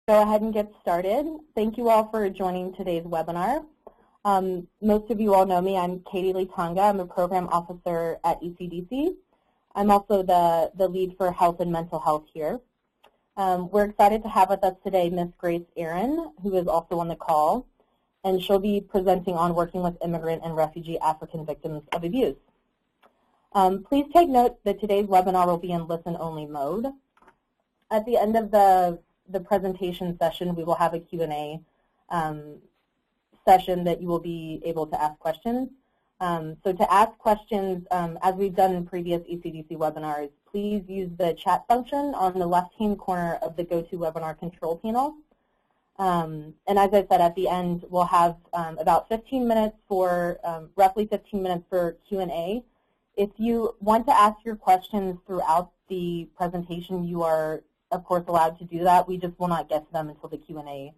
Go ahead and get started. Thank you all for joining today's webinar. Most of you all know me. I'm Katie Litanga. I'm a program officer at ECDC. I'm also the lead for health and mental health here. We're excited to have with us today Ms. Grace Aron, who is also on the call, and she'll be presenting on working with immigrant and refugee African victims of abuse. Please take note that today's webinar will be in listen-only mode. At the end of the presentation session, we will have a Q&A session that you will be able to ask questions. So to ask questions, as we've done in previous ECDC webinars, please use the chat function on the left-hand corner of the GoToWebinar control panel. And as I said, at the end, we'll have about 15 minutes for, roughly 15 minutes for Q&A. If you want to ask your questions throughout the presentation, you are, of course, allowed to do that. We just will not get to them until the Q&A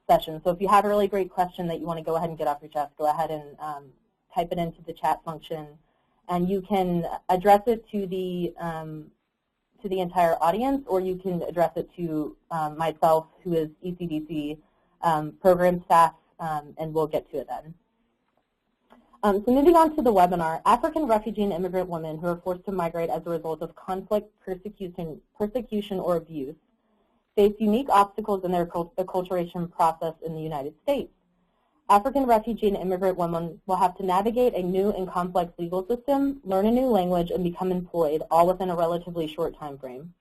session. So if you have a really great question that you want to go ahead and get off your chest, go ahead and type it into the chat function, and you can address it to the entire audience, or you can address it to myself, who is ECDC program staff, and we'll get to it then. So moving on to the webinar, African refugee and immigrant women who are forced to migrate as a result of conflict, persecution, or abuse face unique obstacles in their acculturation process in the United States. African refugee and immigrant women will have to navigate a new and complex legal system, learn a new language, and become employed, all within a relatively short time frame.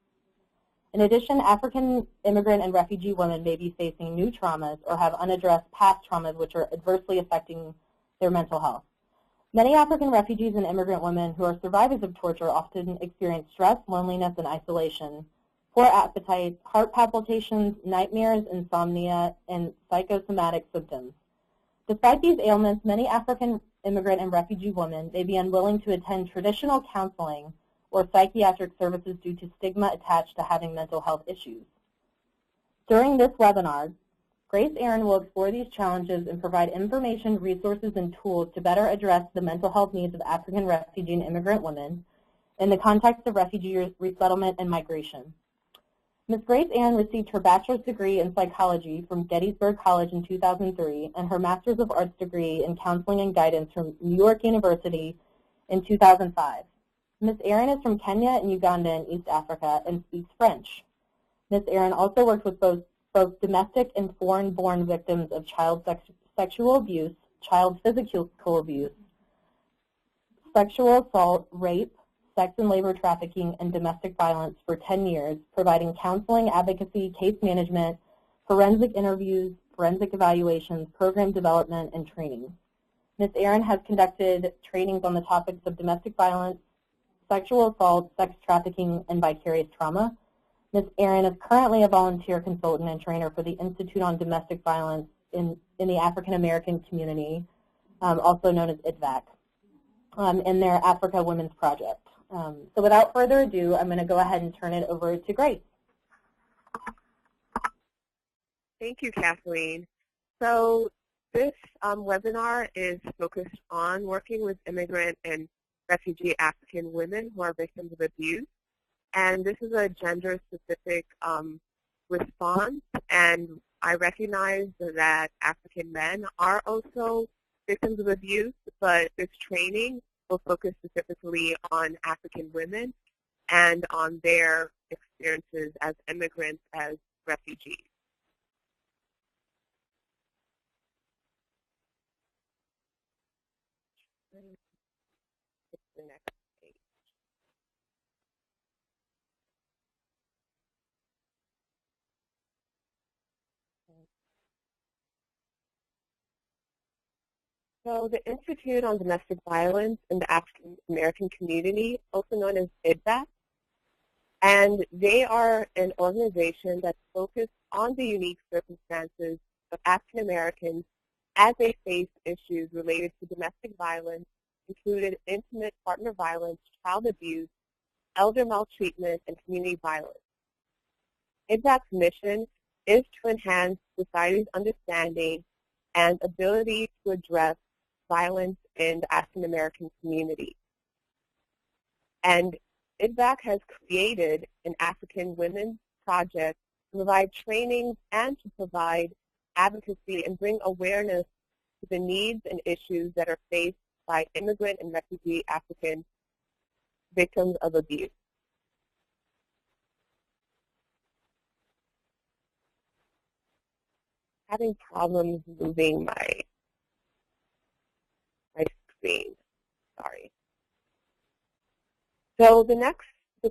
In addition, African immigrant and refugee women may be facing new traumas or have unaddressed past traumas which are adversely affecting their mental health. Many African refugees and immigrant women who are survivors of torture often experience stress, loneliness, and isolation, poor appetite, heart palpitations, nightmares, insomnia, and psychosomatic symptoms. Despite these ailments, many African immigrant and refugee women may be unwilling to attend traditional counseling or psychiatric services due to stigma attached to having mental health issues. During this webinar, Grace Aron will explore these challenges and provide information, resources, and tools to better address the mental health needs of African refugee and immigrant women in the context of refugee resettlement and migration. Ms. Grace Aron received her bachelor's degree in psychology from Gettysburg College in 2003 and her master's of arts degree in counseling and guidance from New York University in 2005. Ms. Aron is from Kenya and Uganda in East Africa and speaks French. Ms. Aron also worked with both domestic and foreign-born victims of child sexual abuse, child physical abuse, sexual assault, rape, sex and labor trafficking, and domestic violence for 10 years, providing counseling, advocacy, case management, forensic interviews, forensic evaluations, program development, and training. Ms. Aron has conducted trainings on the topics of domestic violence, sexual assault, sex trafficking, and vicarious trauma. Ms. Aron is currently a volunteer consultant and trainer for the Institute on Domestic Violence in the African American community, also known as IDVAC, in their Africa Women's Project. So without further ado, I'm going to go ahead and turn it over to Grace. Thank you, Kathleen. So this webinar is focused on working with immigrant and refugee African women who are victims of abuse. And this is a gender-specific response, and I recognize that African men are also victims of abuse, but this training will focus specifically on African women and on their experiences as immigrants, as refugees. The next page. So the Institute on Domestic Violence in the African American Community, also known as IDVAC, and they are an organization that's focused on the unique circumstances of African Americans as they face issues related to domestic violence, including intimate partner violence, child abuse, elder maltreatment, and community violence. IDVAC's mission is to enhance society's understanding and ability to address violence in the African American community. And IDVAC has created an African Women's Project to provide training, and to provide advocacy and bring awareness to the needs and issues that are faced by immigrant and refugee African victims of abuse. Having problems moving my screen, sorry. So the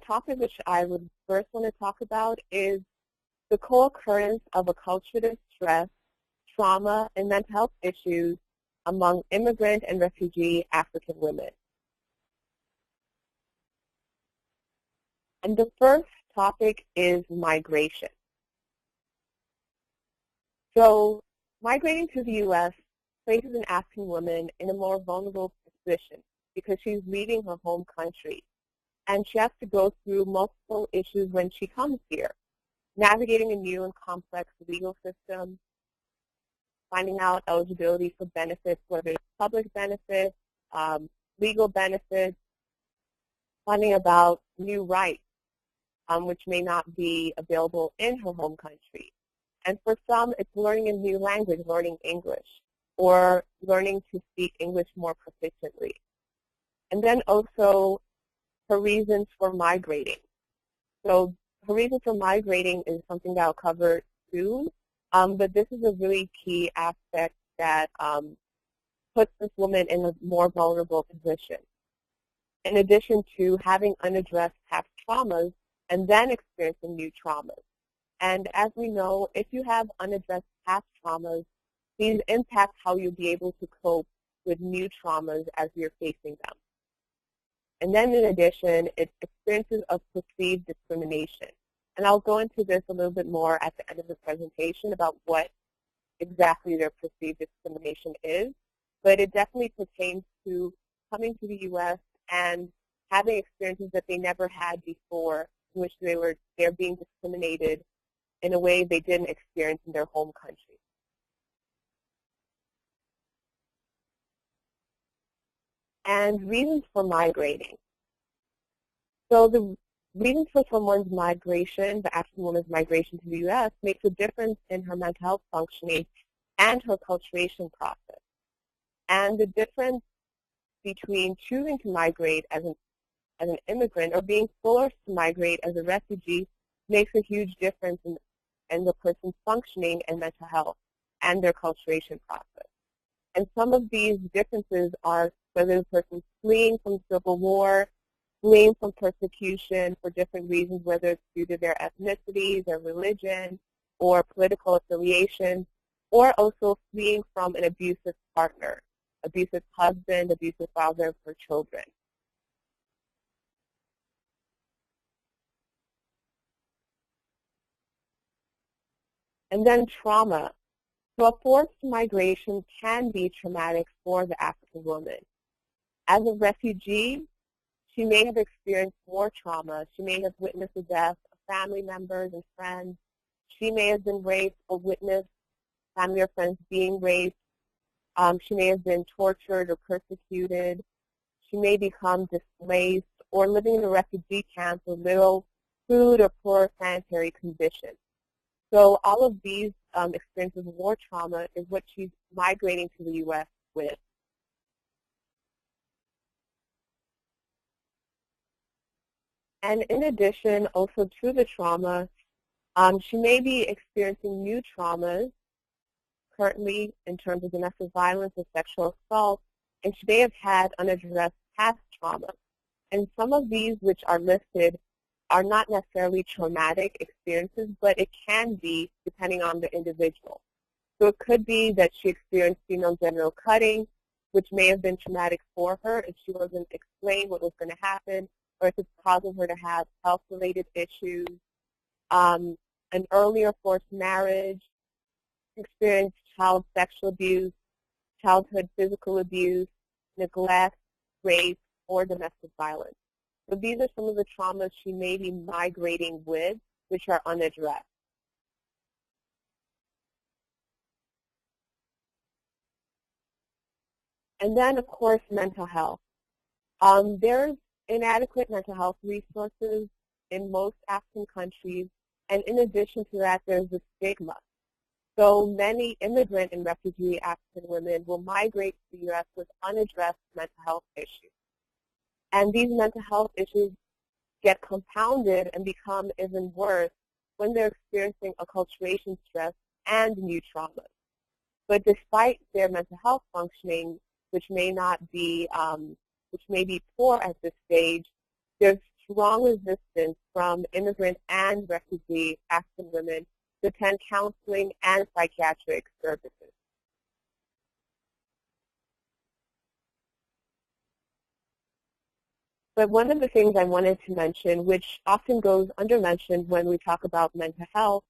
topic which I would first want to talk about is the co-occurrence of acculturative stress, trauma, and mental health issues among immigrant and refugee African women. And the first topic is migration. So migrating to the U.S. places an African woman in a more vulnerable position because she's leaving her home country. And she has to go through multiple issues when she comes here, navigating a new and complex legal system, finding out eligibility for benefits, whether it's public benefits, legal benefits, finding about new rights, which may not be available in her home country. And for some, it's learning a new language, learning English, or learning to speak English more proficiently. And then also her reasons for migrating. So her reason for migrating is something that I'll cover soon, but this is a really key aspect that puts this woman in a more vulnerable position. In addition to having unaddressed past traumas and then experiencing new traumas. And as we know, if you have unaddressed past traumas, these impact how you'll be able to cope with new traumas as you're facing them. And then in addition, it's experiences of perceived discrimination. And I'll go into this a little bit more at the end of the presentation about what exactly their perceived discrimination is. But it definitely pertains to coming to the U.S. and having experiences that they never had before, in which they're being discriminated in a way they didn't experience in their home country. And reasons for migrating. So the reasons for someone's migration, the African woman's migration to the U.S., makes a difference in her mental health functioning and her acculturation process. And the difference between choosing to migrate as an immigrant or being forced to migrate as a refugee makes a huge difference in the person's functioning and mental health and their acculturation process. And some of these differences are whether the person's fleeing from civil war, fleeing from persecution for different reasons, whether it's due to their ethnicity, their religion, or political affiliation, or also fleeing from an abusive partner, abusive husband, abusive father for children. And then trauma. So a forced migration can be traumatic for the African woman. As a refugee, she may have experienced more trauma. She may have witnessed the death of family members and friends. She may have been raped or witnessed family or friends being raped. She may have been tortured or persecuted. She may become displaced or living in a refugee camp with little food or poor sanitary conditions. So all of these experiences of war trauma is what she's migrating to the U.S. with. And in addition, also to the trauma, she may be experiencing new traumas currently in terms of domestic violence or sexual assault, and she may have had unaddressed past trauma. And some of these which are listed are not necessarily traumatic experiences, but it can be depending on the individual. So it could be that she experienced female genital cutting, which may have been traumatic for her if she wasn't explained what was going to happen, or if it's causing her to have health-related issues, an earlier forced marriage, experienced child sexual abuse, childhood physical abuse, neglect, rape, or domestic violence. So these are some of the traumas she may be migrating with, which are unaddressed. And then, of course, mental health. There's inadequate mental health resources in most African countries, And in addition to that, there's the stigma. So many immigrant and refugee African women will migrate to the U.S. with unaddressed mental health issues. And these mental health issues get compounded and become even worse when they're experiencing acculturation stress and new traumas. But despite their mental health functioning, which may be poor at this stage, there's strong resistance from immigrant and refugee African women to attend counseling and psychiatric services. But one of the things I wanted to mention, which often goes undermentioned when we talk about mental health,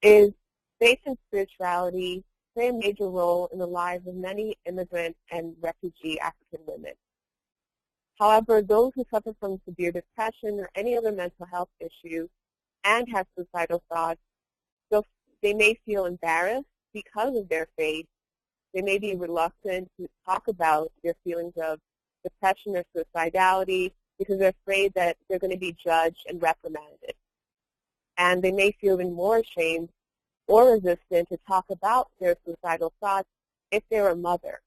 is faith and spirituality play a major role in the lives of many immigrant and refugee African women. However, those who suffer from severe depression or any other mental health issue and have suicidal thoughts, they may feel embarrassed because of their faith. They may be reluctant to talk about their feelings of depression or suicidality because they're afraid that they're going to be judged and reprimanded. And they may feel even more ashamed or resistant to talk about their suicidal thoughts if they're a mother.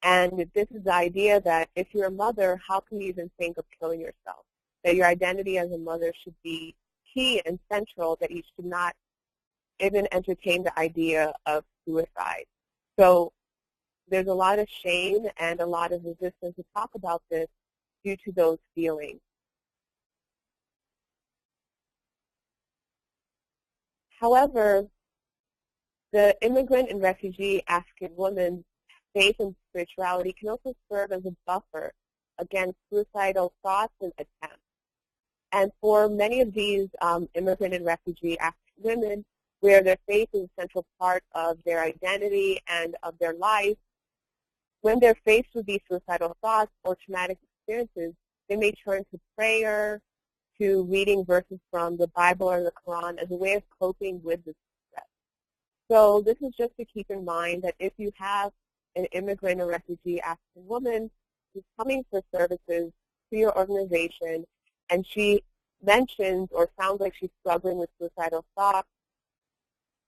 And this is the idea that if you're a mother, how can you even think of killing yourself? That your identity as a mother should be key and central, that you should not even entertain the idea of suicide. So there's a lot of shame and a lot of resistance to talk about this due to those feelings. However, the immigrant and refugee African woman's faith and spirituality can also serve as a buffer against suicidal thoughts and attempts. And for many of these immigrant and refugee African women, where their faith is a central part of their identity and of their life, when they're faced with these suicidal thoughts or traumatic experiences, they may turn to prayer, to reading verses from the Bible or the Quran as a way of coping with the stress. So this is just to keep in mind that if you have an immigrant or refugee African woman who's coming for services to your organization and she mentions or sounds like she's struggling with suicidal thoughts,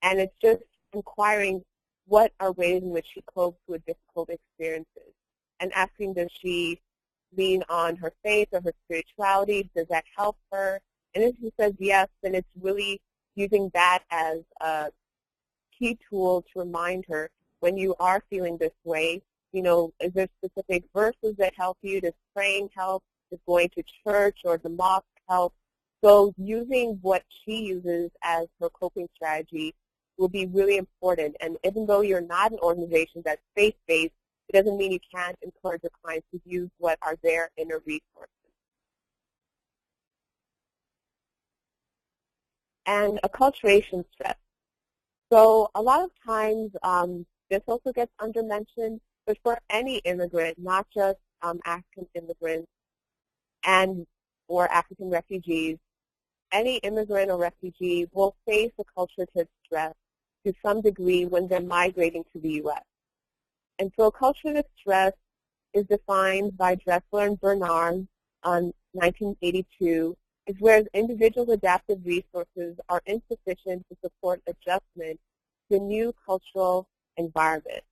and it's just inquiring what are ways in which she copes with difficult experiences, and asking, does she lean on her faith or her spirituality? Does that help her? And if she says yes, then it's really using that as a key tool to remind her, when you are feeling this way, is there specific verses that help you? Does praying help? Does going to church or the mosque help? So using what she uses as her coping strategy will be really important. And even though you're not an organization that's faith-based, it doesn't mean you can't encourage your clients to use what are their inner resources. And acculturation stress. So a lot of times this also gets undermentioned, but for any immigrant, not just African immigrants or African refugees, any immigrant or refugee will face acculturative stress to some degree when they're migrating to the U.S. And so acculturative stress is defined by Dressler and Bernard on 1982 is where individuals' adaptive resources are insufficient to support adjustment to a new cultural environment.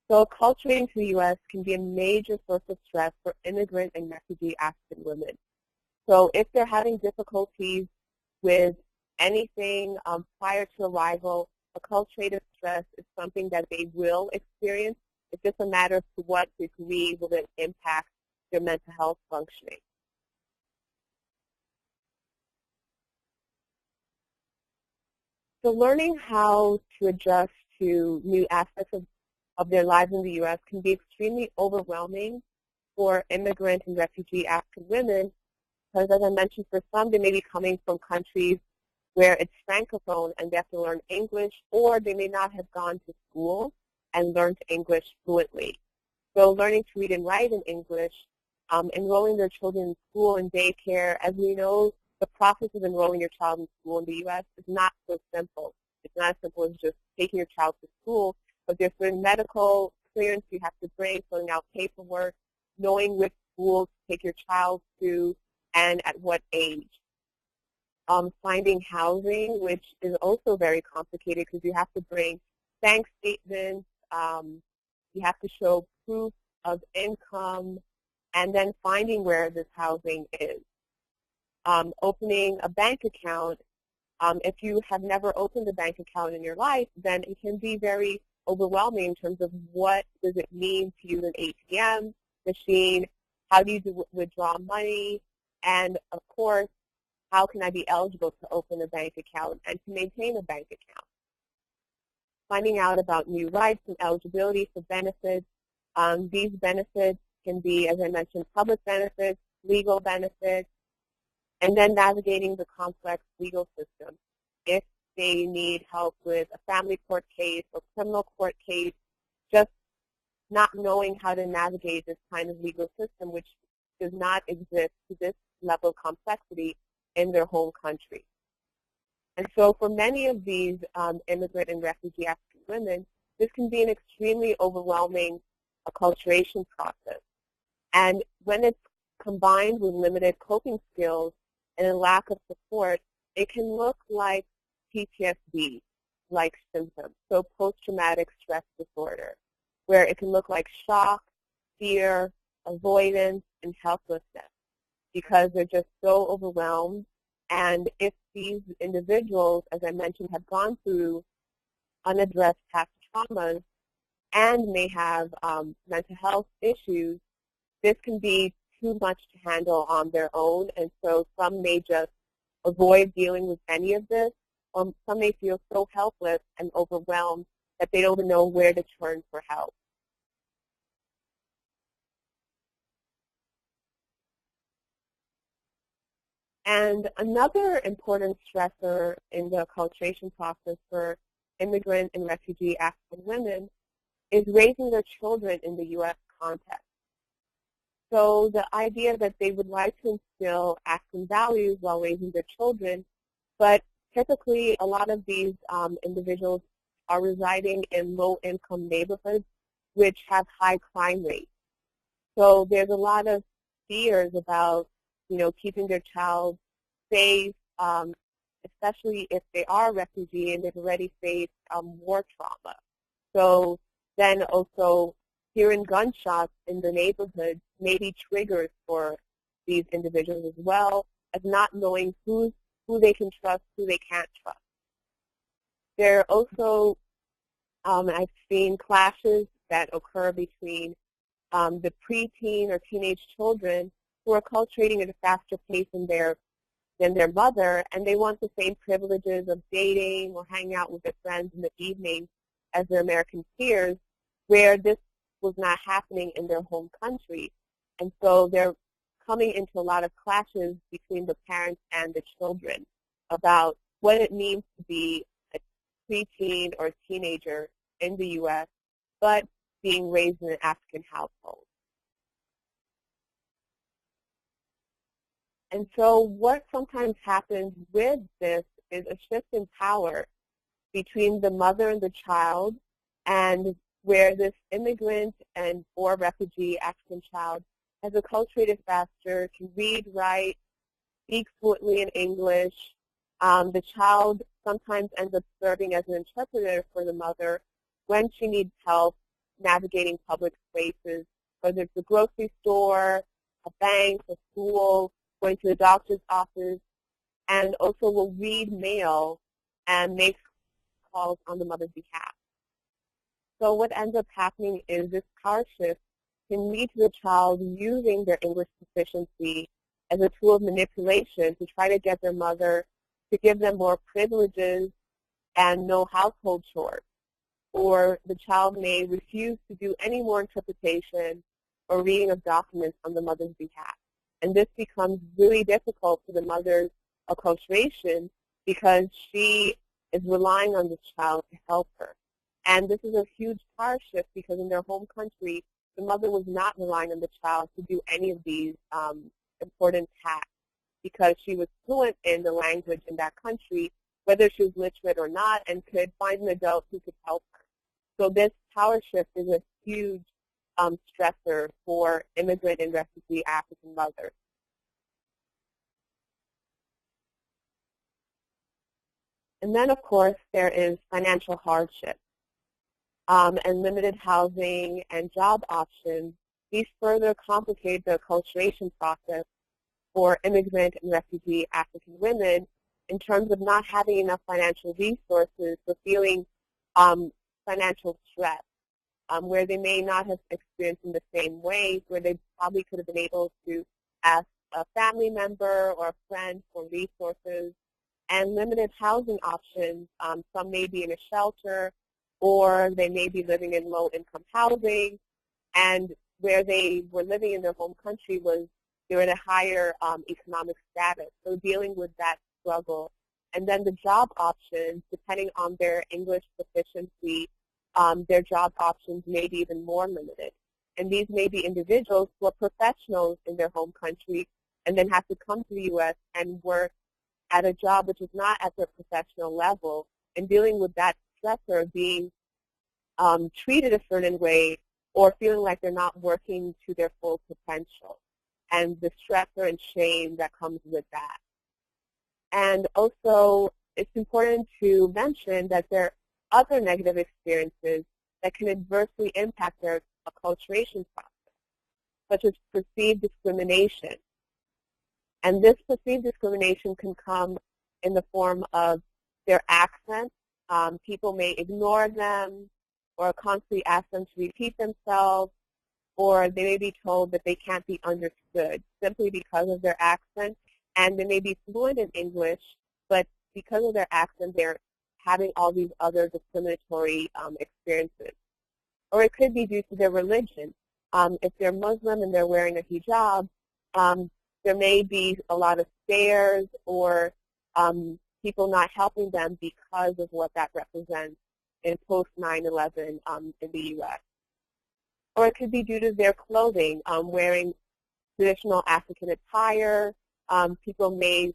So acculturating to the U.S. can be a major source of stress for immigrant and refugee African women. So if they're having difficulties with anything prior to arrival, acculturative stress is something that they will experience. It's just a matter of to what degree will it impact their mental health functioning. So learning how to adjust to new aspects of their lives in the U.S. can be extremely overwhelming for immigrant and refugee African women because, as I mentioned, for some, they may be coming from countries where it's francophone and they have to learn English, or they may not have gone to school and learned English fluently. So learning to read and write in English, enrolling their children in school and daycare, as we know, the process of enrolling your child in school in the U.S. is not so simple. It's not as simple as just taking your child to school, but there's certain medical clearance you have to bring, filling out paperwork, knowing which school to take your child to and at what age. finding housing, which is also very complicated because you have to bring bank statements, you have to show proof of income, and then finding where this housing is. Opening a bank account, if you have never opened a bank account in your life, then it can be very overwhelming in terms of what does it mean to use an ATM machine, how do you withdraw money, and of course, how can I be eligible to open a bank account and to maintain a bank account. Finding out about new rights and eligibility for benefits. These benefits can be, as I mentioned, public benefits, legal benefits, and then navigating the complex legal system. If they need help with a family court case or criminal court case, just not knowing how to navigate this kind of legal system, which does not exist to this level of complexity in their home country. And so for many of these immigrant and refugee African women, this can be an extremely overwhelming acculturation process. And when it's combined with limited coping skills and a lack of support, it can look like PTSD-like symptoms, so post-traumatic stress disorder, where it can look like shock, fear, avoidance, and helplessness because they're just so overwhelmed. And if these individuals, as I mentioned, have gone through unaddressed past traumas and may have mental health issues, this can be too much to handle on their own, and so some may just avoid dealing with any of this, or some may feel so helpless and overwhelmed that they don't even know where to turn for help. And another important stressor in the acculturation process for immigrant and refugee African women is raising their children in the U.S. context. So the idea that they would like to instill African values while raising their children, but typically a lot of these individuals are residing in low-income neighborhoods which have high crime rates. So there's a lot of fears about, keeping their child safe, especially if they are a refugee and they've already faced war trauma. So then also hearing gunshots in the neighborhood may be triggers for these individuals as well as not knowing who they can trust, who they can't trust. There are also, I've seen clashes that occur between the preteen or teenage children who are acculturating at a faster pace than their mother, and they want the same privileges of dating or hanging out with their friends in the evening as their American peers, where this was not happening in their home country. And so they're coming into a lot of clashes between the parents and the children about what it means to be a preteen or a teenager in the U.S., but being raised in an African household. And so what sometimes happens with this is a shift in power between the mother and the child, and where this immigrant and or refugee African child has acculturated faster, can read, write, speak fluently in English. The child sometimes ends up serving as an interpreter for the mother when she needs help navigating public spaces, whether it's a grocery store, a bank, a school, going to the doctor's office, and also will read mail and make calls on the mother's behalf. So what ends up happening is this power shift can lead to the child using their English proficiency as a tool of manipulation to try to get their mother to give them more privileges and no household chores. Or the child may refuse to do any more interpretation or reading of documents on the mother's behalf. And this becomes really difficult for the mother's acculturation because she is relying on the child to help her. And this is a huge power shift because in their home country, the mother was not relying on the child to do any of these important tasks because she was fluent in the language in that country, whether she was literate or not, and could find an adult who could help her. So this power shift is a huge stressor for immigrant and refugee African mothers. And then, of course, there is financial hardship and limited housing and job options. These further complicate the acculturation process for immigrant and refugee African women in terms of not having enough financial resources for feeling financial stress, where they may not have experienced in the same way, where they probably could have been able to ask a family member or a friend for resources, and limited housing options. Some may be in a shelter, or they may be living in low-income housing, and where they were living in their home country was they were in a higher economic status, so dealing with that struggle. And then the job options, depending on their English proficiency, their job options may be even more limited. And these may be individuals who are professionals in their home country and then have to come to the U.S. and work at a job which is not at their professional level, and dealing with that stressor of being treated a certain way or feeling like they're not working to their full potential, and the stressor and shame that comes with that. And also, it's important to mention that there are other negative experiences that can adversely impact their acculturation process, such as perceived discrimination. And this perceived discrimination can come in the form of their accent. People may ignore them or constantly ask them to repeat themselves, or they may be told that they can't be understood simply because of their accent. And they may be fluent in English, but because of their accent, they're having all these other discriminatory experiences. Or it could be due to their religion. If they're Muslim and they're wearing a hijab, there may be a lot of stares or people not helping them because of what that represents in post-9/11 in the U.S. Or it could be due to their clothing, wearing traditional African attire. People may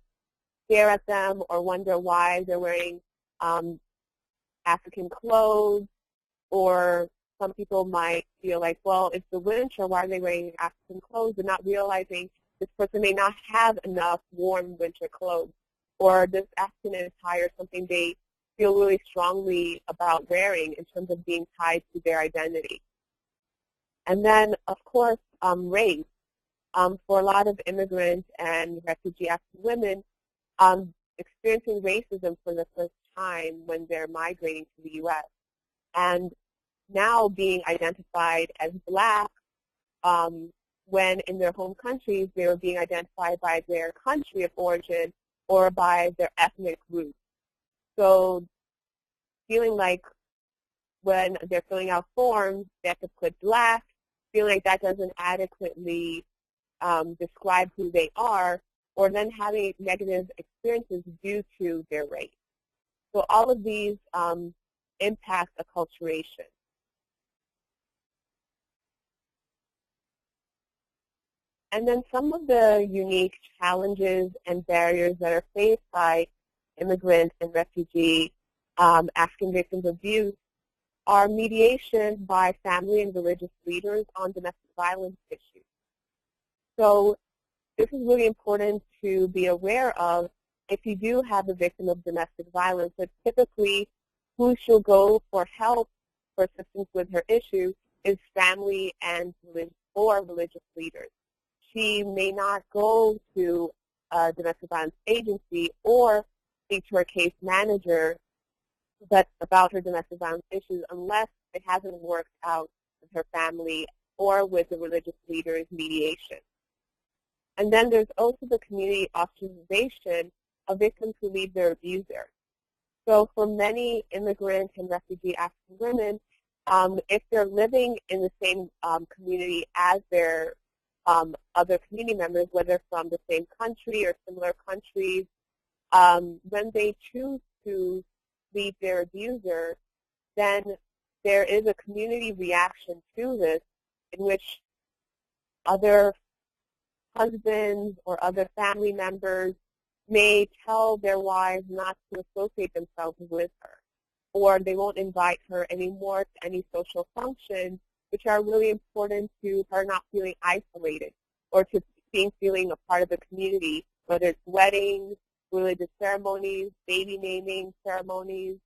stare at them or wonder why they're wearing African clothes, or some people might feel like, well, it's the winter, why are they wearing African clothes? They're not realizing this person may not have enough warm winter clothes, or this African attire is something they feel really strongly about wearing in terms of being tied to their identity. And then, of course, race. For a lot of immigrant and refugee African women, experiencing racism for the first time when they're migrating to the U.S. And now being identified as Black, when in their home countries they were being identified by their country of origin or by their ethnic group. So feeling like when they're filling out forms, they have to put Black, feeling like that doesn't adequately describe who they are, or then having negative experiences due to their race. So all of these impact acculturation. And then some of the unique challenges and barriers that are faced by immigrant and refugee African victims of abuse are mediation by family and religious leaders on domestic violence issues. So this is really important to be aware of if you do have a victim of domestic violence, that typically who she'll go for help, for assistance with her issue, is family and religious leaders. She may not go to a domestic violence agency or speak to her case manager about her domestic violence issues unless it hasn't worked out with her family or with the religious leader's mediation. And then there's also the community ostracization of victims who leave their abuser. So for many immigrant and refugee African women, if they're living in the same community as their other community members, whether from the same country or similar countries, when they choose to leave their abuser, then there is a community reaction to this in which other husbands or other family members may tell their wives not to associate themselves with her, or they won't invite her anymore to any social functions which are really important to her not feeling isolated or to feeling a part of the community, whether it's weddings, religious ceremonies, baby naming ceremonies,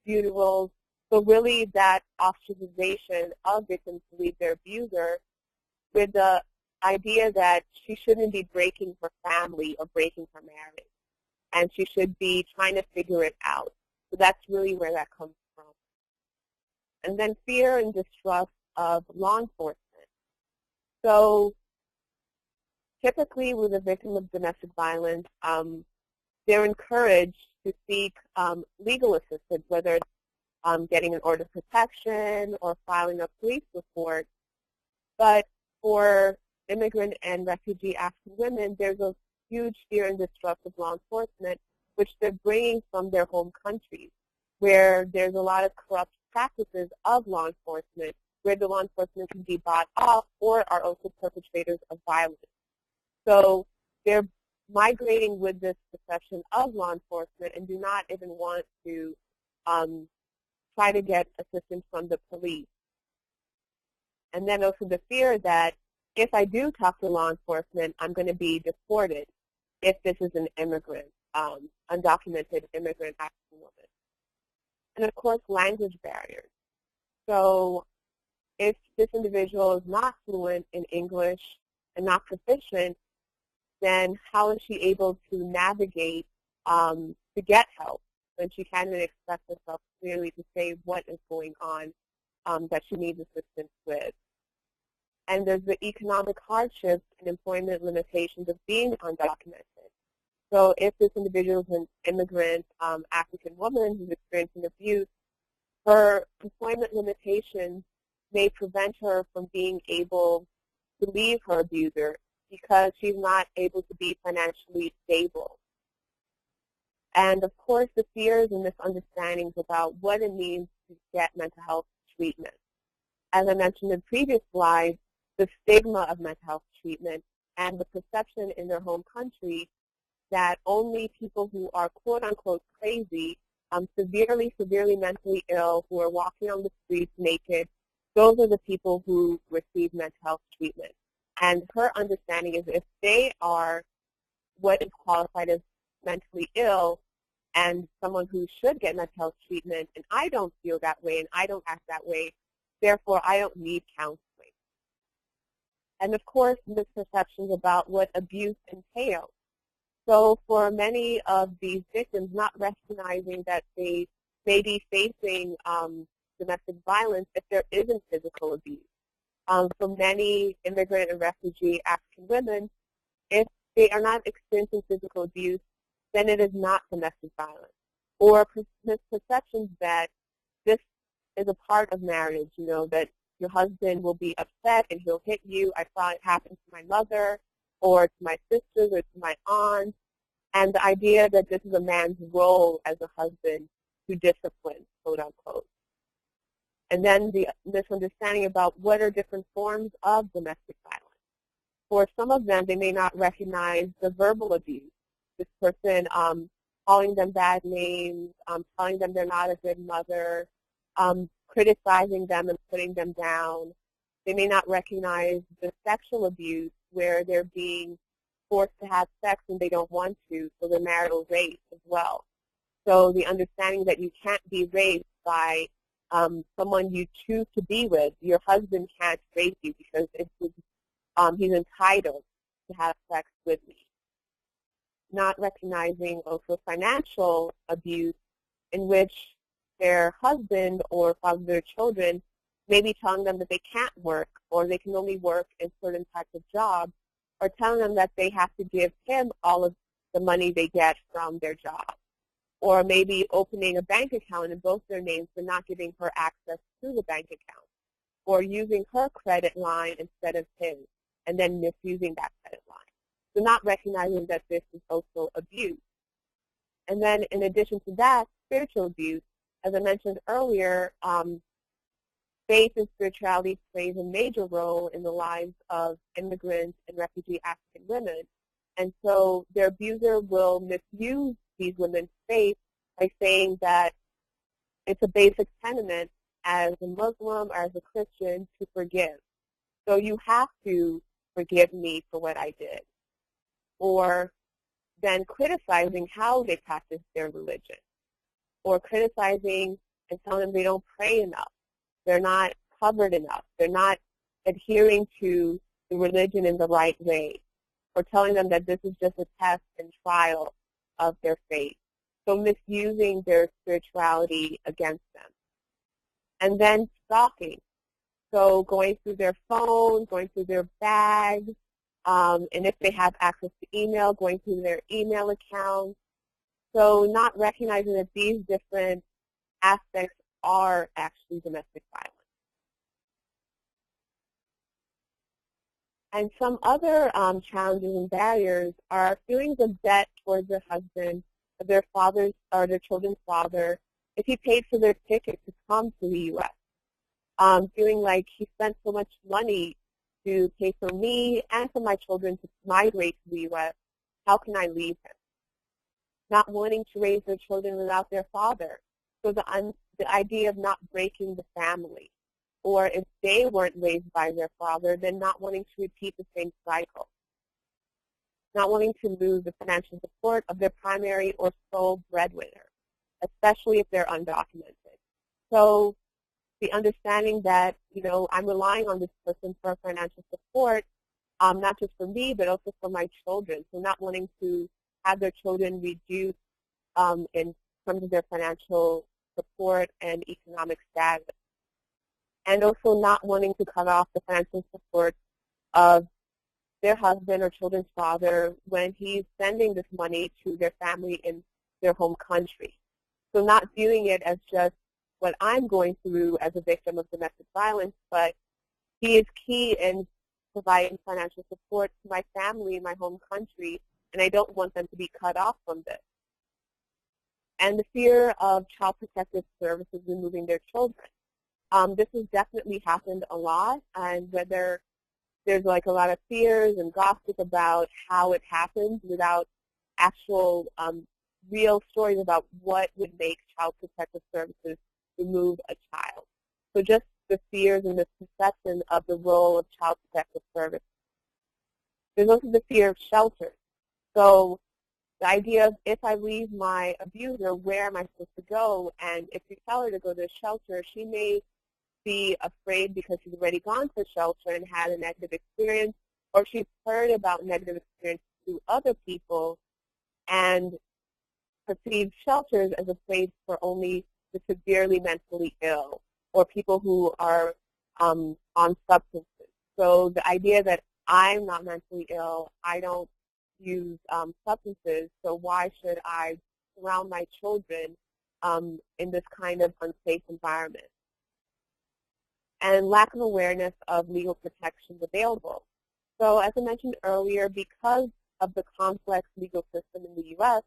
funerals. So really that ostracization of victims to leave their abuser with the idea that she shouldn't be breaking her family or breaking her marriage, and she should be trying to figure it out. So that's really where that comes from. And then fear and distrust of law enforcement. So typically with a victim of domestic violence, they're encouraged to seek legal assistance, whether it's getting an order of protection or filing a police report. But for immigrant and refugee African women, there's a huge fear and distrust of law enforcement, which they're bringing from their home countries, where there's a lot of corrupt practices of law enforcement, where the law enforcement can be bought off or are also perpetrators of violence. So they're migrating with this perception of law enforcement and do not even want to try to get assistance from the police. And then also the fear that if I do talk to law enforcement, I'm going to be deported if this is an immigrant, undocumented immigrant African woman. And of course, language barriers. So if this individual is not fluent in English and not proficient, then how is she able to navigate to get help when she can't even express herself clearly to say what is going on that she needs assistance with? And there's the economic hardships and employment limitations of being undocumented. So if this individual is an immigrant African woman who's experiencing abuse, her employment limitations may prevent her from being able to leave her abuser because she's not able to be financially stable. And of course, the fears and misunderstandings about what it means to get mental health treatment. As I mentioned in previous slides, the stigma of mental health treatment and the perception in their home country that only people who are quote-unquote crazy, severely mentally ill, who are walking on the streets naked, those are the people who receive mental health treatment. And her understanding is if they are what is qualified as mentally ill and someone who should get mental health treatment, and I don't feel that way and I don't act that way, therefore I don't need counseling. And of course, misperceptions about what abuse entails. So for many of these victims, not recognizing that they may be facing domestic violence if there isn't physical abuse. For many immigrant and refugee African women, if they are not experiencing physical abuse, then it is not domestic violence. Or misperceptions that this is a part of marriage, you know, that your husband will be upset and he'll hit you. I saw it happen to my mother or to my sisters or to my aunts. And the idea that this is a man's role as a husband to discipline, quote unquote. And then the misunderstanding about what are different forms of domestic violence. For some of them, they may not recognize the verbal abuse. This person calling them bad names, telling them they're not a good mother, criticizing them and putting them down. They may not recognize the sexual abuse where they're being forced to have sex and they don't want to, so the marital rape as well. So the understanding that you can't be raped by someone you choose to be with. Your husband can't rape you because he's entitled to have sex with me. Not recognizing also financial abuse in which their husband or father of their children may be telling them that they can't work or they can only work in certain types of jobs, or telling them that they have to give him all of the money they get from their job. Or maybe opening a bank account in both their names but not giving her access to the bank account. Or using her credit line instead of his, and then misusing that credit line. So not recognizing that this is also abuse. And then in addition to that, spiritual abuse. As I mentioned earlier, faith and spirituality plays a major role in the lives of immigrant and refugee African women. And so their abuser will misuse these women's faith by saying that it's a basic tenet as a Muslim or as a Christian to forgive. So you have to forgive me for what I did. Or then criticizing how they practice their religion, or criticizing and telling them they don't pray enough, they're not covered enough, they're not adhering to the religion in the right way, or telling them that this is just a test and trial of their faith. So misusing their spirituality against them. And then stalking. So going through their phone, going through their bags, and if they have access to email, going through their email accounts. So not recognizing that these different aspects are actually domestic violence. And some other challenges and barriers are feelings of debt towards their husband, of their father's or their children's father, if he paid for their ticket to come to the U.S. Feeling like he spent so much money to pay for me and for my children to migrate to the U.S., how can I leave him? Not wanting to raise their children without their father. So the idea of not breaking the family. Or if they weren't raised by their father, then not wanting to repeat the same cycle. Not wanting to lose the financial support of their primary or sole breadwinner, especially if they're undocumented. So the understanding that, I'm relying on this person for financial support, not just for me, but also for my children. So not wanting to have their children reduced in terms of their financial support and economic status. And also not wanting to cut off the financial support of their husband or children's father when he's sending this money to their family in their home country. So not viewing it as just what I'm going through as a victim of domestic violence, but he is key in providing financial support to my family in my home country, and I don't want them to be cut off from this. And the fear of child protective services removing their children. This has definitely happened a lot, and whether there's like a lot of fears and gossip about how it happens without actual real stories about what would make child protective services remove a child. So just the fears and the perception of the role of child protective services. There's also the fear of shelters. So the idea of if I leave my abuser, where am I supposed to go? And if you tell her to go to a shelter, she may be afraid because she's already gone to a shelter and had a negative experience, or she's heard about negative experiences through other people and perceives shelters as a place for only the severely mentally ill or people who are on substances. So the idea that I'm not mentally ill, I don't use substances, so why should I surround my children in this kind of unsafe environment? And lack of awareness of legal protections available. So as I mentioned earlier, because of the complex legal system in the U.S.,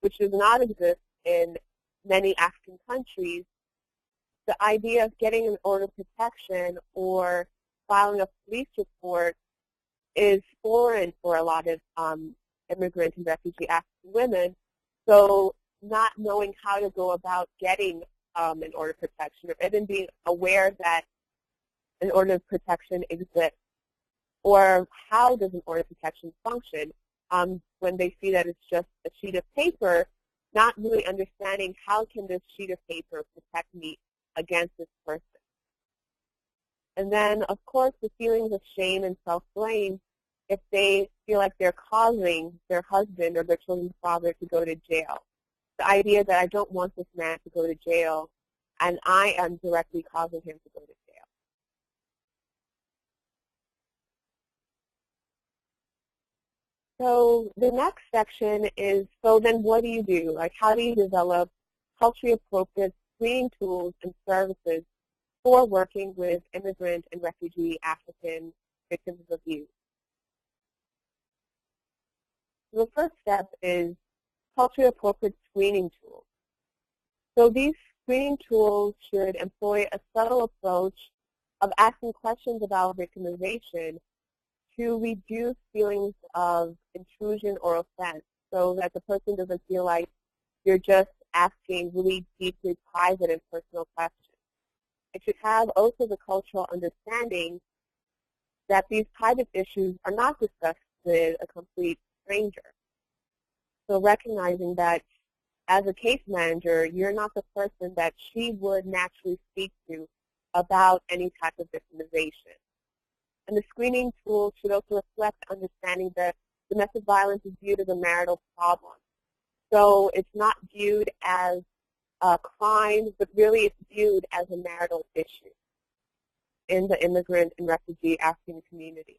which does not exist in many African countries, the idea of getting an order of protection or filing a police report is foreign for a lot of immigrant and refugee African women. So not knowing how to go about getting an order of protection, or even being aware that an order of protection exists, or how does an order of protection function when they see that it's just a sheet of paper, not really understanding how can this sheet of paper protect me against this person. And then, of course, the feelings of shame and self-blame if they feel like they're causing their husband or their children's father to go to jail. The idea that I don't want this man to go to jail, and I am directly causing him to go to jail. So the next section is, so then what do you do? Like, how do you develop culturally appropriate screening tools and services for working with immigrant and refugee African victims of abuse? The first step is culturally appropriate screening tools. So these screening tools should employ a subtle approach of asking questions about victimization to reduce feelings of intrusion or offense, so that the person doesn't feel like you're just asking really deeply private and personal questions. It should have also the cultural understanding that these private issues are not discussed with a complete stranger. So recognizing that as a case manager, you're not the person that she would naturally speak to about any type of victimization. And the screening tool should also reflect understanding that domestic violence is viewed as a marital problem. So it's not viewed as a crime, but really it's viewed as a marital issue in the immigrant and refugee African community.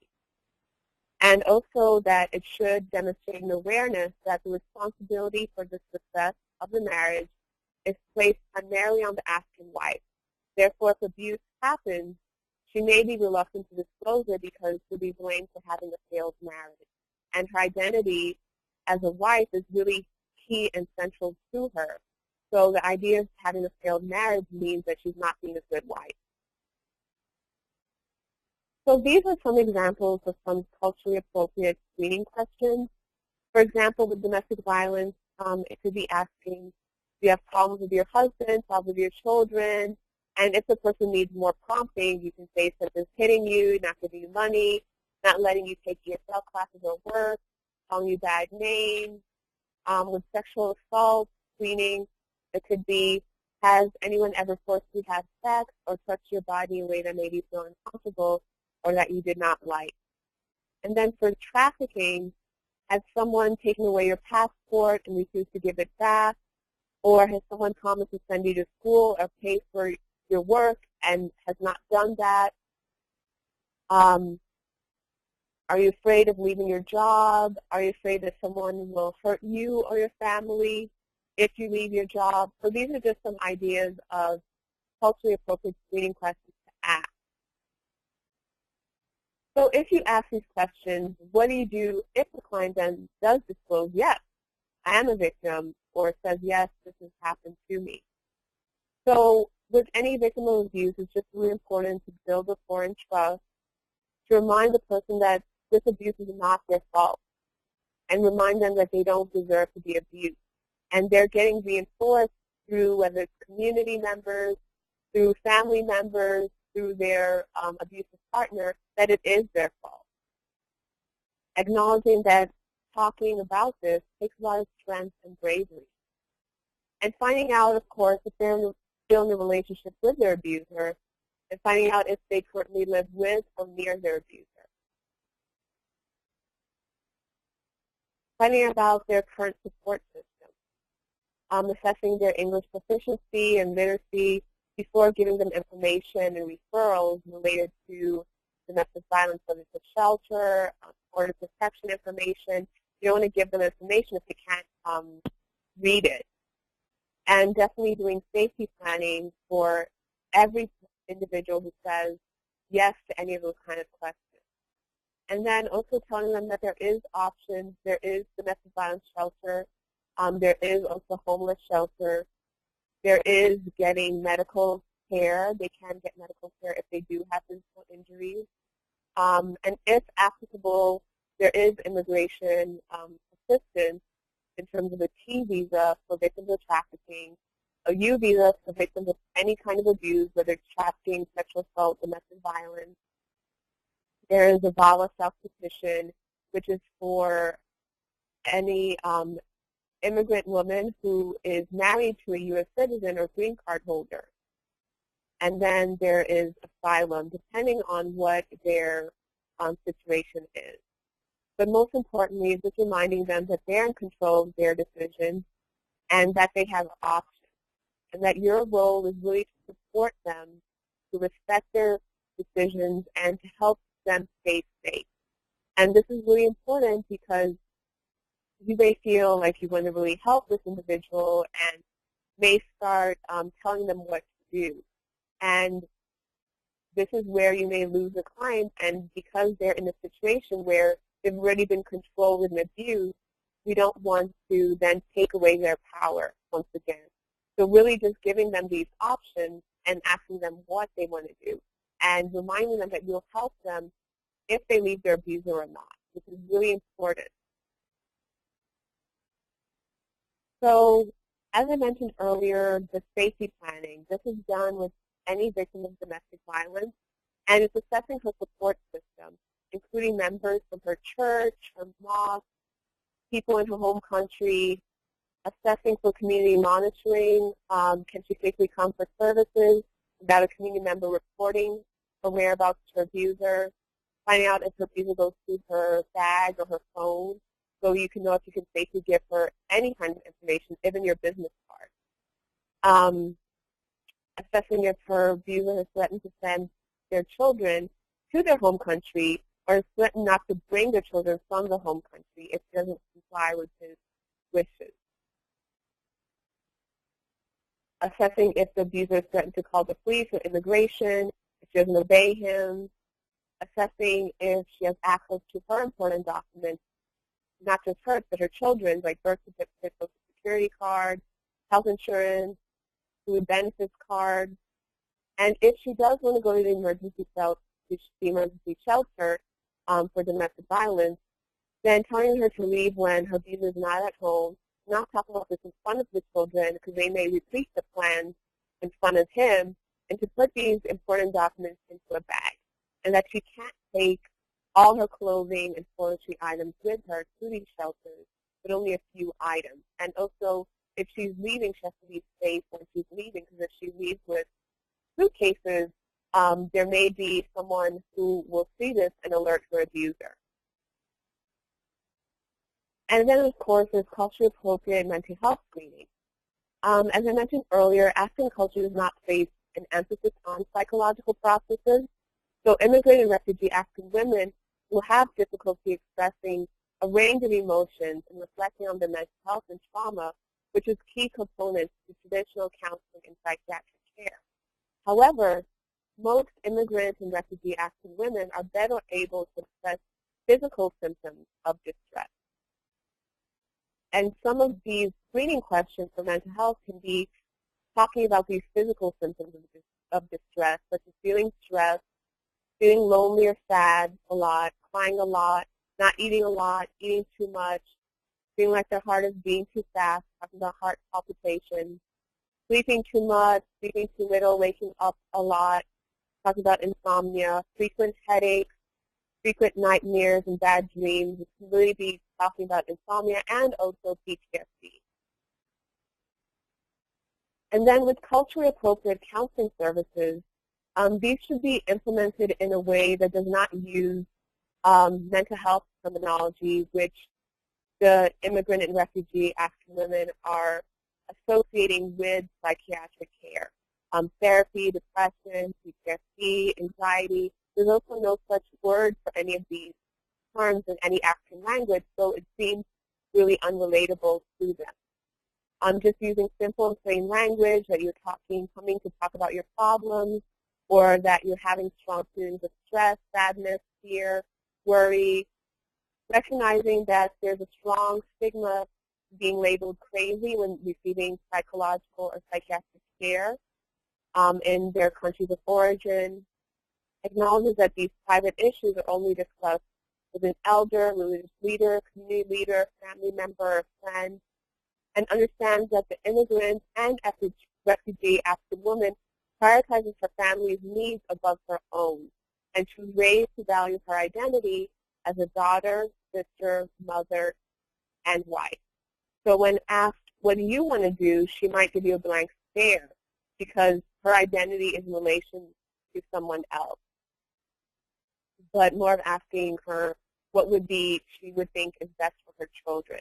And also that it should demonstrate an awareness that the responsibility for the success of the marriage is placed primarily on the African wife. Therefore, if abuse happens, she may be reluctant to disclose it because she'll be blamed for having a failed marriage. And her identity as a wife is really key and central to her. So the idea of having a failed marriage means that she's not being a good wife. So these are some examples of some culturally appropriate screening questions. For example, with domestic violence, it could be asking, do you have problems with your husband, problems with your children? And if the person needs more prompting, you can say such as hitting you, not giving you money, not letting you take ESL classes or work, calling you bad names. With sexual assault screening, it could be, has anyone ever forced you to have sex or touched your body in a way that made you feel uncomfortable or that you did not like? And then for trafficking, has someone taken away your passport and refused to give it back? Or has someone promised to send you to school or pay for your work and has not done that? Are you afraid of leaving your job? Are you afraid that someone will hurt you or your family if you leave your job? So these are just some ideas of culturally appropriate screening questions to ask. So if you ask these questions, what do you do if the client then does disclose, yes, I am a victim, or says, yes, this has happened to me? So with any victim of abuse, it's just really important to build rapport and trust, to remind the person that this abuse is not their fault, and remind them that they don't deserve to be abused. And they're getting reinforced through whether it's community members, through family members, through their abusive partner, that it is their fault. Acknowledging that talking about this takes a lot of strength and bravery. And finding out, of course, if they're still in a relationship with their abuser, and finding out if they currently live with or near their abuser. Finding out about their current support system. Assessing their English proficiency and literacy before giving them information and referrals related to domestic violence, whether it's a shelter, order protection information. You don't want to give them information if they can't read it. And definitely doing safety planning for every individual who says yes to any of those kind of questions. And then also telling them that there is options. There is domestic violence shelter. There is also homeless shelter. There is getting medical care. They can get medical care if they do have physical injuries. And if applicable, there is immigration assistance in terms of a T visa for victims of trafficking, a U visa for victims of any kind of abuse, whether it's trafficking, sexual assault, domestic violence. There is a VAWA self-petition, which is for any immigrant woman who is married to a U.S. citizen or green card holder. And then there is asylum, depending on what their situation is. But most importantly, is just reminding them that they're in control of their decisions and that they have options, and that your role is really to support them, to respect their decisions, and to help them stay safe. And this is really important because you may feel like you want to really help this individual and may start telling them what to do. And this is where you may lose a client, and because they're in a situation where they've already been controlled and abused, we don't want to then take away their power once again. So really just giving them these options and asking them what they want to do, and reminding them that you'll help them if they leave their abuser or not, which is really important. So as I mentioned earlier, the safety planning, this is done with any victim of domestic violence, and it's assessing her support system, including members from her church, her mosque, people in her home country, assessing for community monitoring, can she safely come for services, about a community member reporting her whereabouts to her abuser, finding out if her abuser goes through her bag or her phone, so you can know if you can safely give her any kind of information, even your business card. Assessing if her abuser has threatened to send their children to their home country or has threatened not to bring their children from the home country if she doesn't comply with his wishes. Assessing if the abuser has threatened to call the police or immigration, if she doesn't obey him. Assessing if she has access to her important documents, not just hers, but her children's, like birth certificate, social security card, health insurance, food benefits card. And if she does want to go to the emergency shelter for domestic violence, then telling her to leave when her abuser is not at home, not talk about this in front of the children because they may repeat the plans in front of him, and to put these important documents into a bag, and that she can't take all her clothing and toiletry items with her to these shelters, but only a few items. And also, if she's leaving, she has to be safe when she's leaving, because if she leaves with suitcases, there may be someone who will see this and alert her abuser. And then, of course, there's culturally appropriate mental health screening. As I mentioned earlier, African culture does not place an emphasis on psychological processes. So immigrant and refugee African women will have difficulty expressing a range of emotions and reflecting on their mental health and trauma, which is key components to traditional counseling and psychiatric care. However, most immigrant and refugee African women are better able to express physical symptoms of distress. And some of these screening questions for mental health can be talking about these physical symptoms of distress, such as feeling stressed, feeling lonely or sad a lot, crying a lot, not eating a lot, eating too much, feeling like their heart is beating too fast, talking about heart palpitations, sleeping too much, sleeping too little, waking up a lot, talking about insomnia, frequent headaches, frequent nightmares and bad dreams. It can really be talking about insomnia and also PTSD. And then with culturally appropriate counseling services, these should be implemented in a way that does not use mental health terminology, which the immigrant and refugee African women are associating with psychiatric care. Therapy, depression, PTSD, anxiety. There's also no such word for any of these terms in any African language, so it seems really unrelatable to them. Just using simple and plain language, that you're coming to talk about your problems, or that you're having strong feelings of stress, sadness, fear, worry, recognizing that there's a strong stigma being labeled crazy when receiving psychological or psychiatric care in their countries of origin, acknowledges that these private issues are only discussed with an elder, religious leader, community leader, family member, or friend, and understands that the immigrant and refugee African woman prioritizes her family's needs above her own, and she's raised to value her identity as a daughter, sister, mother, and wife. So when asked, what do you want to do, she might give you a blank stare because her identity is in relation to someone else, but more of asking her what would be she would think is best for her children.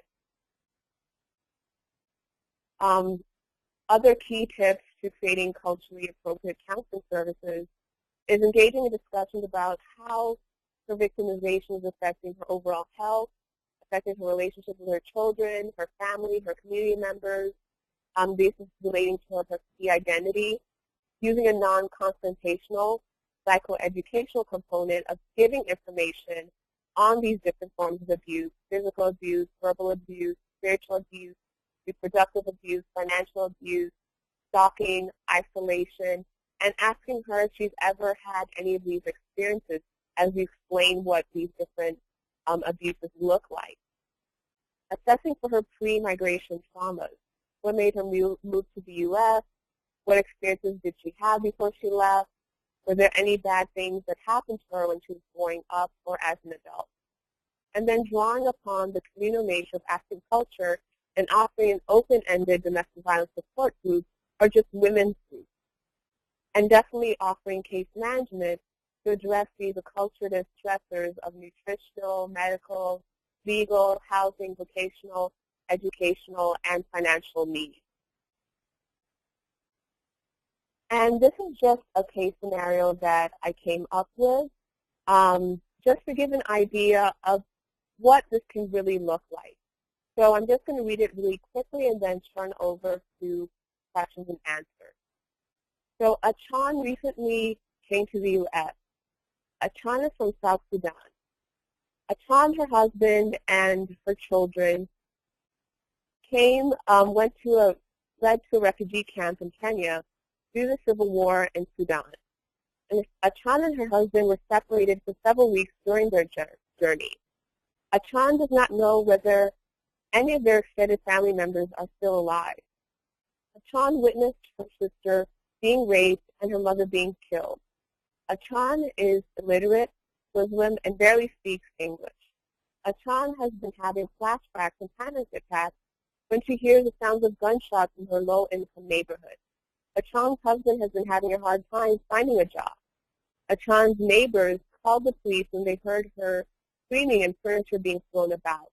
Other key tips to creating culturally appropriate counseling services is engaging in discussions about how her victimization is affecting her overall health, affecting her relationship with her children, her family, her community members. This is relating to her key identity, using a non-confrontational psychoeducational component of giving information on these different forms of abuse: physical abuse, verbal abuse, spiritual abuse, reproductive abuse, financial abuse, stalking, isolation, and asking her if she's ever had any of these experiences as we explain what these different abuses look like. Assessing for her pre-migration traumas. What made her move to the U.S.? What experiences did she have before she left? Were there any bad things that happened to her when she was growing up or as an adult? and then drawing upon the communal nature of active culture and offering an open-ended domestic violence support group or just women's groups. And definitely offering case management to address these acculturative stressors of nutritional, medical, legal, housing, vocational, educational, and financial needs. And this is just a case scenario that I came up with, just to give an idea of what this can really look like. So I'm just going to read it really quickly and then turn over to questions and answers. So Achan recently came to the U.S. Achan is from South Sudan. Achan, her husband, and her children came, led to a refugee camp in Kenya due to the civil war in Sudan. And Achan and her husband were separated for several weeks during their journey. Achan does not know whether any of their extended family members are still alive. Achan witnessed her sister being raped and her mother being killed. Achan is illiterate, Muslim, and barely speaks English. Achan has been having flashbacks and panic attacks when she hears the sounds of gunshots in her low-income neighborhood. Achan's husband has been having a hard time finding a job. Achan's neighbors called the police when they heard her screaming and furniture being thrown about.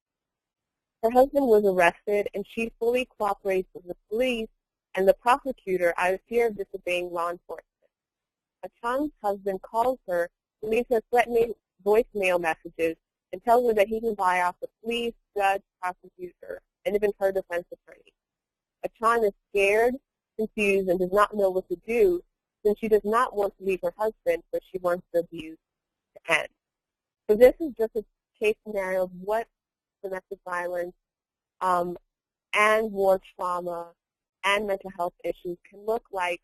Her husband was arrested, and she fully cooperates with the police and the prosecutor out of fear of disobeying law enforcement. Achan's husband calls her and leaves her threatening voicemail messages and tells her that he can buy off the police, judge, prosecutor, and even her defense attorney. Achan is scared, confused, and does not know what to do since she does not want to leave her husband, but she wants the abuse to end. So this is just a case scenario of what domestic violence and war trauma and mental health issues can look like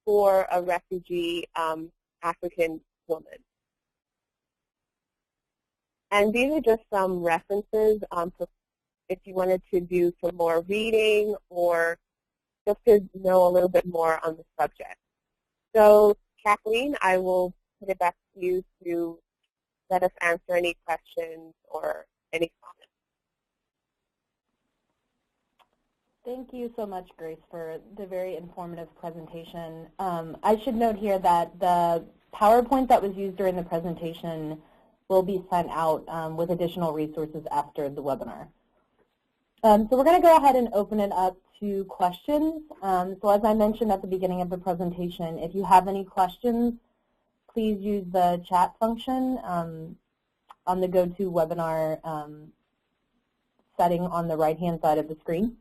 for a refugee African woman. And these are just some references if you wanted to do some more reading or just to know a little bit more on the subject. So Kathleen, I will put it back to you to let us answer any questions or any comments. Thank you so much, Grace, for the very informative presentation. I should note here that the PowerPoint that was used during the presentation will be sent out with additional resources after the webinar. So we're going to go ahead and open it up to questions. So as I mentioned at the beginning of the presentation, if you have any questions, please use the chat function on the GoToWebinar setting on the right-hand side of the screen.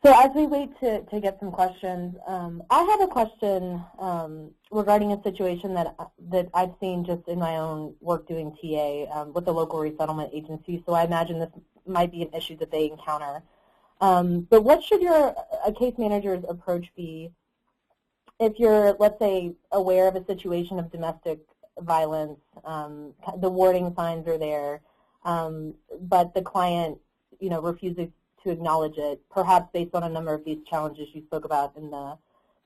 So as we wait to get some questions, I have a question regarding a situation that I've seen just in my own work doing TA with the local resettlement agency. So I imagine this might be an issue that they encounter. But what should a case manager's approach be if you're, let's say, aware of a situation of domestic violence, the warning signs are there, but the client, refuses to acknowledge it, perhaps based on a number of these challenges you spoke about in the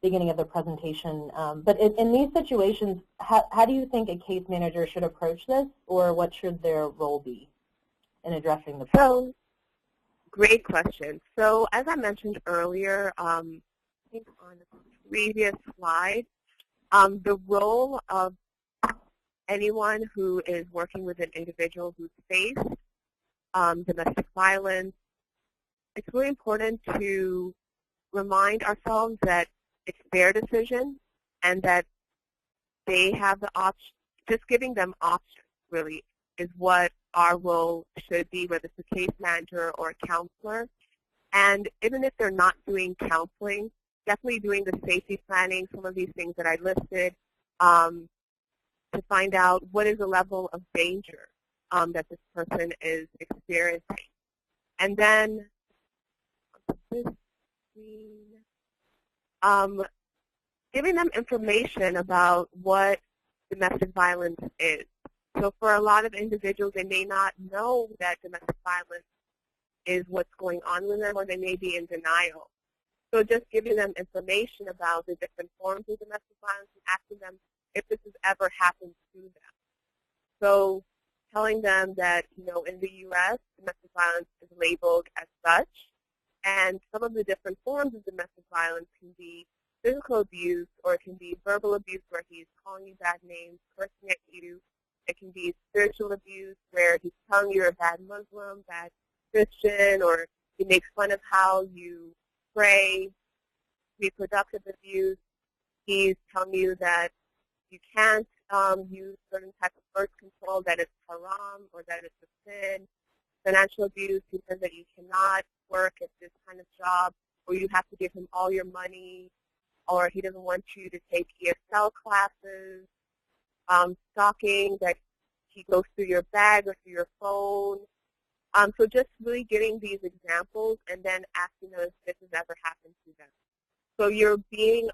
beginning of the presentation. But in these situations, how do you think a case manager should approach this, or what should their role be in addressing the problem? So, great question. So as I mentioned earlier, I think on the previous slide, the role of anyone who is working with an individual who's faced domestic violence, it's really important to remind ourselves that it's their decision and that they have the option. Just giving them options really is what our role should be, whether it's a case manager or a counselor. And even if they're not doing counseling, definitely doing the safety planning, some of these things that I listed, to find out what is the level of danger that this person is experiencing. And then giving them information about what domestic violence is. So for a lot of individuals, they may not know that domestic violence is what's going on with them, or they may be in denial. So just giving them information about the different forms of domestic violence and asking them if this has ever happened to them. So telling them that, in the U.S., domestic violence is labeled as such, and some of the different forms of domestic violence can be physical abuse, or it can be verbal abuse where he's calling you bad names, cursing at you. It can be spiritual abuse where he's telling you you're a bad Muslim, bad Christian, or he makes fun of how you pray. Reproductive abuse, he's telling you that you can't use certain type of birth control, that it's haram or that it's a sin. Financial abuse, he says that you cannot work at this kind of job, or you have to give him all your money, or he doesn't want you to take ESL classes. Stalking, that he goes through your bag or through your phone. So just really getting these examples and then asking them if this has ever happened to them. So you're being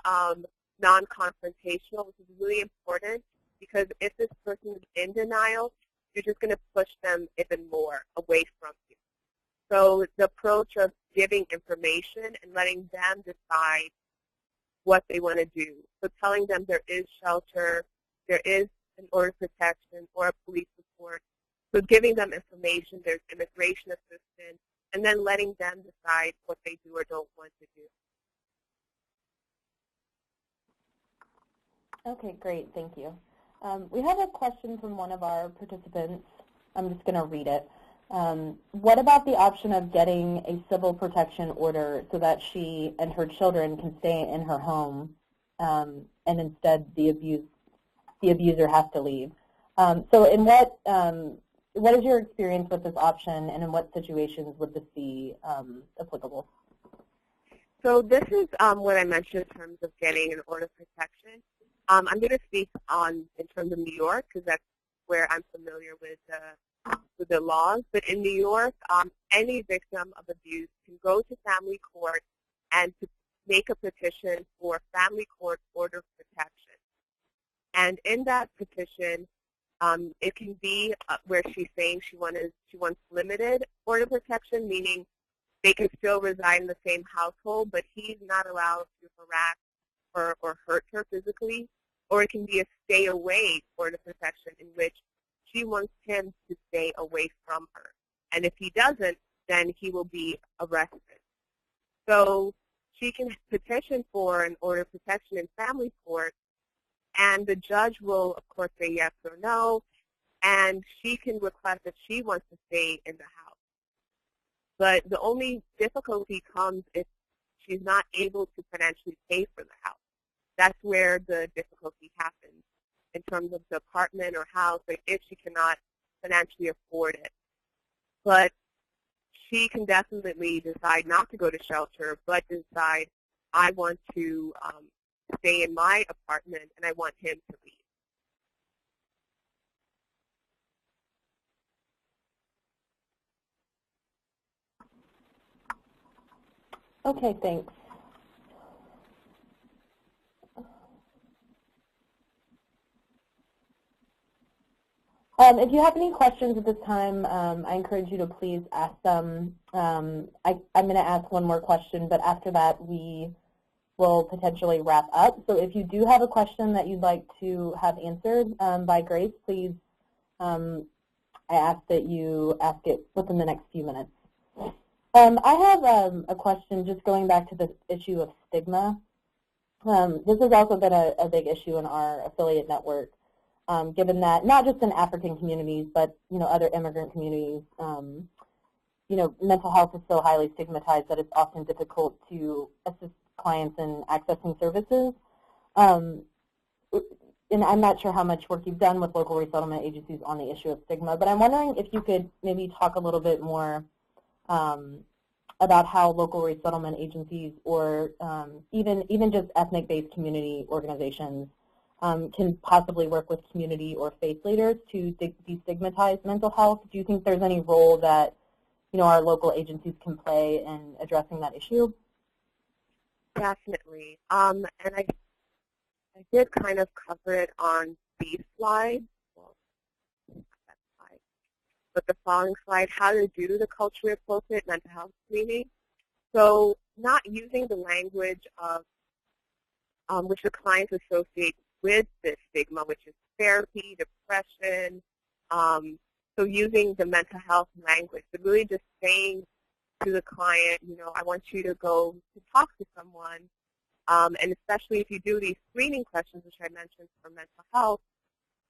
non-confrontational, which is really important, because if this person is in denial, you're just going to push them even more away from you. So the approach of giving information and letting them decide what they want to do. So telling them there is shelter, there is an order of protection or a police report. So giving them information, there's immigration assistance, and then letting them decide what they do or don't want to do. Okay, great. Thank you. We have a question from one of our participants. I'm just going to read it. What about the option of getting a civil protection order so that she and her children can stay in her home, and instead the abuser has to leave? So in what is your experience with this option, and in what situations would this be applicable? So this is what I mentioned in terms of getting an order of protection. I'm going to speak in terms of New York, because that's where I'm familiar with the laws. But in New York, any victim of abuse can go to family court and to make a petition for family court order of protection. And in that petition, it can be where she's saying she wants limited order of protection, meaning they can still reside in the same household, but he's not allowed to harass or hurt her physically. Or it can be a stay away order of protection in which she wants him to stay away from her. And if he doesn't, then he will be arrested. So she can petition for an order of protection in family court, and the judge will, of course, say yes or no, and she can request that she wants to stay in the house. But the only difficulty comes if she's not able to financially pay for the house. That's where the difficulty happens in terms of the apartment or house, like if she cannot financially afford it. But she can definitely decide not to go to shelter, but decide, I want to stay in my apartment and I want him to leave. Okay, thanks. If you have any questions at this time, I encourage you to please ask them. I'm going to ask one more question, but after that we will potentially wrap up. So if you do have a question that you'd like to have answered by Grace, please, I ask that you ask it within the next few minutes. I have a question just going back to the issue of stigma. This has also been a big issue in our affiliate network. Given that not just in African communities, but other immigrant communities, mental health is so highly stigmatized that it's often difficult to assist clients in accessing services. And I'm not sure how much work you've done with local resettlement agencies on the issue of stigma, but I'm wondering if you could maybe talk a little bit more about how local resettlement agencies or even just ethnic-based community organizations can possibly work with community or faith leaders to destigmatize mental health. Do you think there's any role that our local agencies can play in addressing that issue? Definitely. And I did kind of cover it on these slides. Well, not that slide. But the following slide, how to do the culturally appropriate mental health screening. So not using the language of which the clients associate with this stigma, which is therapy, depression, So using the mental health language, but really just saying to the client, you know, I want you to go to talk to someone, and especially if you do these screening questions, which I mentioned for mental health,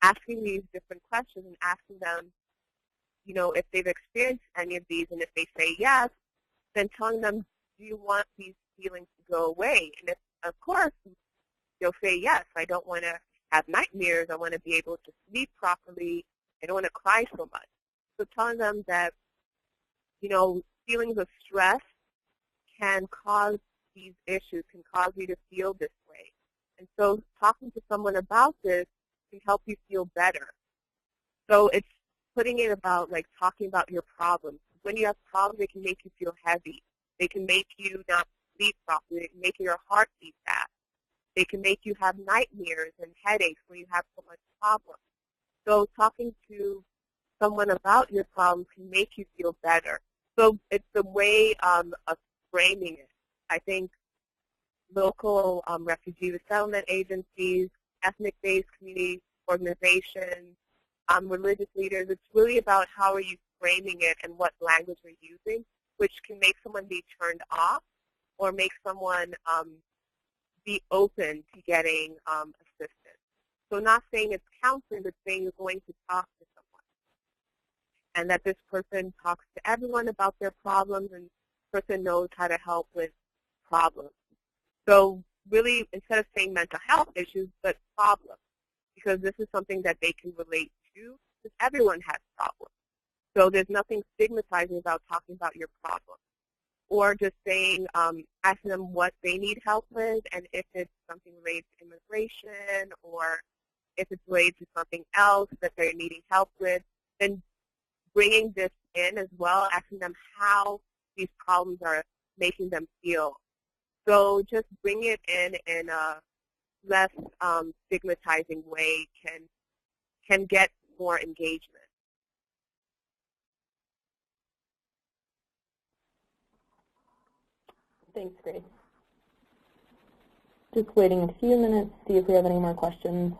asking these different questions and asking them, you know, if they've experienced any of these, and if they say yes, then telling them, do you want these feelings to go away? And if, of course, they'll say yes, I don't want to have nightmares, I want to be able to sleep properly, I don't want to cry so much. So telling them that, you know, feelings of stress can cause these issues, can cause you to feel this way. And so talking to someone about this can help you feel better. So it's putting it about like talking about your problems. When you have problems, they can make you feel heavy. They can make you not sleep properly. They can make your heart beat fast. They can make you have nightmares and headaches when you have so much problem. So talking to someone about your problems can make you feel better. So it's the way of framing it. I think local refugee resettlement agencies, ethnic-based community organizations, religious leaders, it's really about how are you framing it and what language you're using, which can make someone be turned off or make someone be open to getting assistance. So not saying it's counseling, but saying you're going to talk to someone. And that this person talks to everyone about their problems and this person knows how to help with problems. So really, instead of saying mental health issues, but problems, because this is something that they can relate to, because everyone has problems. So there's nothing stigmatizing about talking about your problem. Or just saying, asking them what they need help with, and if it's something related to immigration, or if it's related to something else that they're needing help with, then bringing this in as well, asking them how these problems are making them feel. So just bring it in a less stigmatizing way can get more engagement. Thanks, Grace. Just waiting a few minutes to see if we have any more questions.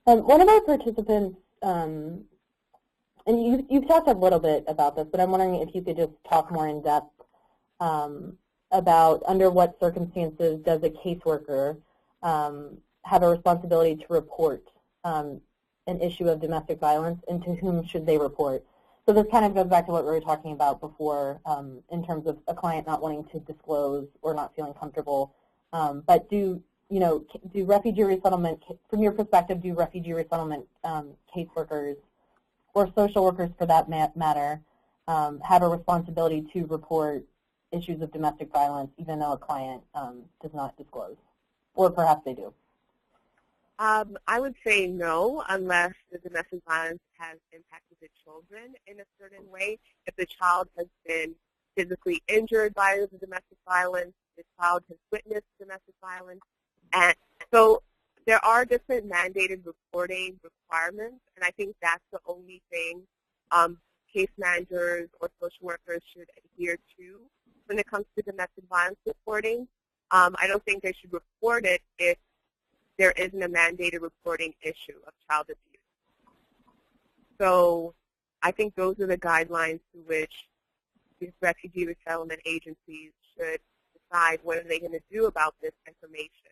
One of our participants, and you've talked a little bit about this, but I'm wondering if you could just talk more in depth about under what circumstances does a caseworker have a responsibility to report an issue of domestic violence, and to whom should they report? So this kind of goes back to what we were talking about before in terms of a client not wanting to disclose or not feeling comfortable. But do refugee resettlement, from your perspective, do refugee resettlement caseworkers or social workers for that matter have a responsibility to report issues of domestic violence even though a client does not disclose? Or perhaps they do. I would say no, unless the domestic violence has impacted the children in a certain way. If the child has been physically injured by the domestic violence, the child has witnessed domestic violence. And so there are different mandated reporting requirements, and I think that's the only thing case managers or social workers should adhere to when it comes to domestic violence reporting. I don't think they should report it if there isn't a mandated reporting issue of child abuse. So I think those are the guidelines to which these refugee resettlement agencies should decide what are they going to do about this information,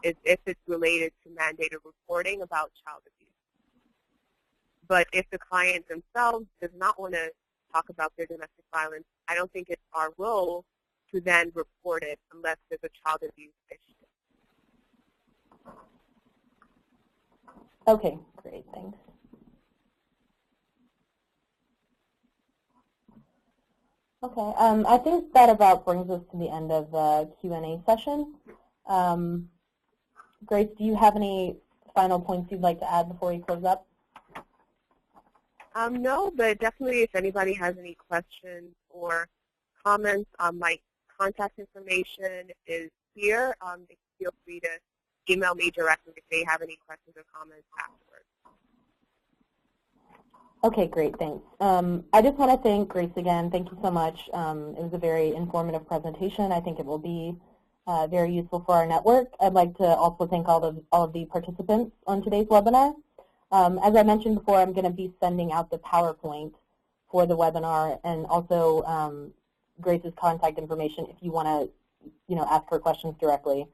is if it's related to mandated reporting about child abuse. But if the client themselves does not want to talk about their domestic violence, I don't think it's our role to then report it unless there's a child abuse issue. Okay, great, thanks. Okay, I think that about brings us to the end of the Q&A session. Grace, do you have any final points you'd like to add before we close up? No, but definitely if anybody has any questions or comments, my contact information is here. Feel free to email me directly if they have any questions or comments afterwards. Okay, great, thanks. I just want to thank Grace again. Thank you so much. It was a very informative presentation. I think it will be very useful for our network. I'd like to also thank all of the participants on today's webinar. As I mentioned before, I'm going to be sending out the PowerPoint for the webinar and also Grace's contact information if you want to, ask her questions directly.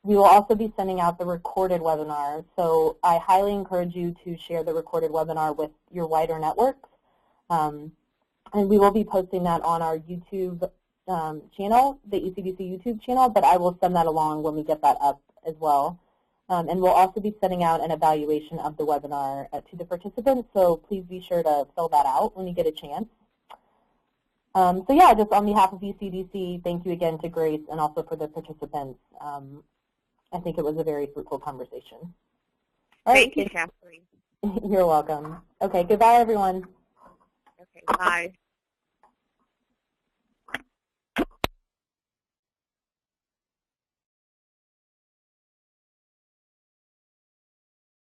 We will also be sending out the recorded webinar, so I highly encourage you to share the recorded webinar with your wider networks. And we will be posting that on our YouTube channel, the ECDC YouTube channel, but I will send that along when we get that up as well. And we'll also be sending out an evaluation of the webinar to the participants, so please be sure to fill that out when you get a chance. So yeah, just on behalf of ECDC, thank you again to Grace and also for the participants. I think it was a very fruitful conversation. All right. Thank you, Kathleen. You're welcome. Okay, goodbye, everyone. Okay, bye.